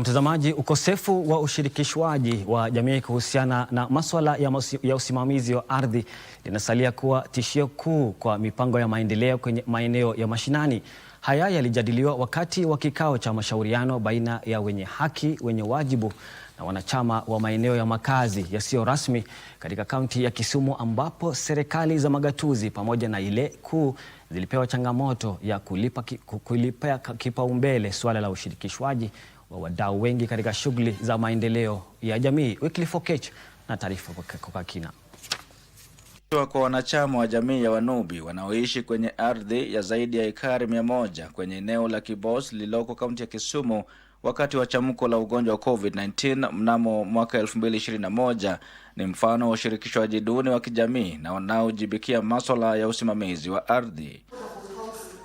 Mtazamaji, ukosefu wa ushirikishwaji wa jamii kuhusiana na masuala ya usimamizi wa ardhi linasalia kuwa tishio kuu kwa mipango ya maendeleo kwenye maeneo ya mashinani. Haya yalijadiliwa wakati wa kikao cha mashauriano baina ya wenye haki, wenye wajibu na wanachama wa maeneo ya makazi yasiyo rasmi katika kaunti ya Kisumu, ambapo serikali za magatuzi pamoja na ile kuu zilipewa changamoto ya kulipea kipaumbele suala la ushirikishwaji wa wadau wengi katika shughuli za maendeleo ya jamii. Wycliffe Okech na taarifa kwa kina. Kwa wanachama wa jamii ya Wanubi wanaoishi kwenye ardhi ya zaidi ya ekari 100 kwenye eneo la Kibos lililoko kaunti ya Kisumu wakati wa chamuko la ugonjwa wa COVID-19 mnamo mwaka 2021 ni mfano wa ushirikishwaji duni wa kijamii na wanaojibikia masuala ya usimamizi wa ardhi.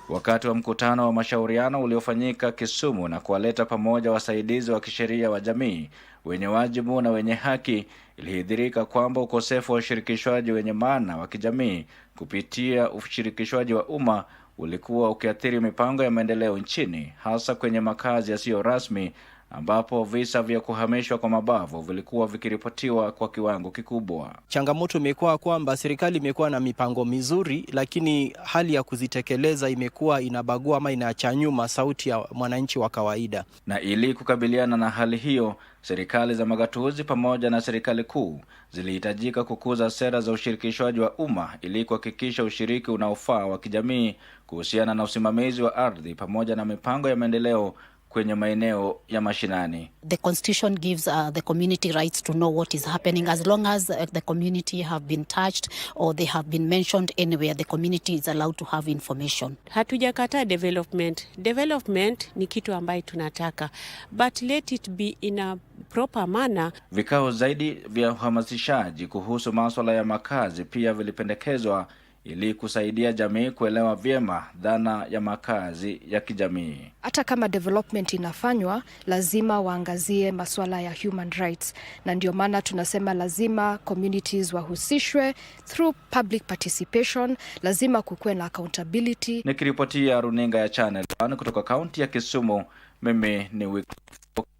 Wakati wa mkutano wa mashauriano uliofanyika Kisumu na kuwaleta pamoja wasaidizi wa kisheria wa jamii, wenye wajibu na wenye haki, ilihidhirika kwamba ukosefu wa ushirikishwaji wenye maana wa kijamii kupitia ushirikishwaji wa umma ulikuwa ukiathiri mipango ya maendeleo nchini, hasa kwenye makazi yasiyo rasmi ambapo visa vya kuhamishwa kwa mabavu vilikuwa vikiripotiwa kwa kiwango kikubwa. Changamoto imekuwa kwamba serikali imekuwa na mipango mizuri, lakini hali ya kuzitekeleza imekuwa inabagua ama inaacha nyuma sauti ya mwananchi wa kawaida. Na ili kukabiliana na hali hiyo, serikali za magatuzi pamoja na serikali kuu zilihitajika kukuza sera za ushirikishwaji wa umma ili kuhakikisha ushiriki unaofaa wa kijamii kuhusiana na usimamizi wa ardhi pamoja na mipango ya maendeleo kwenye maeneo ya mashinani. The constitution gives the community rights to know what is happening as long as the community have been touched or they have been mentioned anywhere. The community is allowed to have information. Hatujakataa development. Development ni kitu ambayo tunataka, but let it be in a proper manner. Vikao zaidi vya uhamasishaji kuhusu masuala ya makazi pia vilipendekezwa ili kusaidia jamii kuelewa vyema dhana ya makazi ya kijamii. Hata kama development inafanywa, lazima waangazie masuala ya human rights, na ndio maana tunasema lazima communities wahusishwe through public participation, lazima kukuwe na accountability. Nikiripotia runinga ya Channel 1 kutoka kaunti ya Kisumu, mimi ni Wycliffe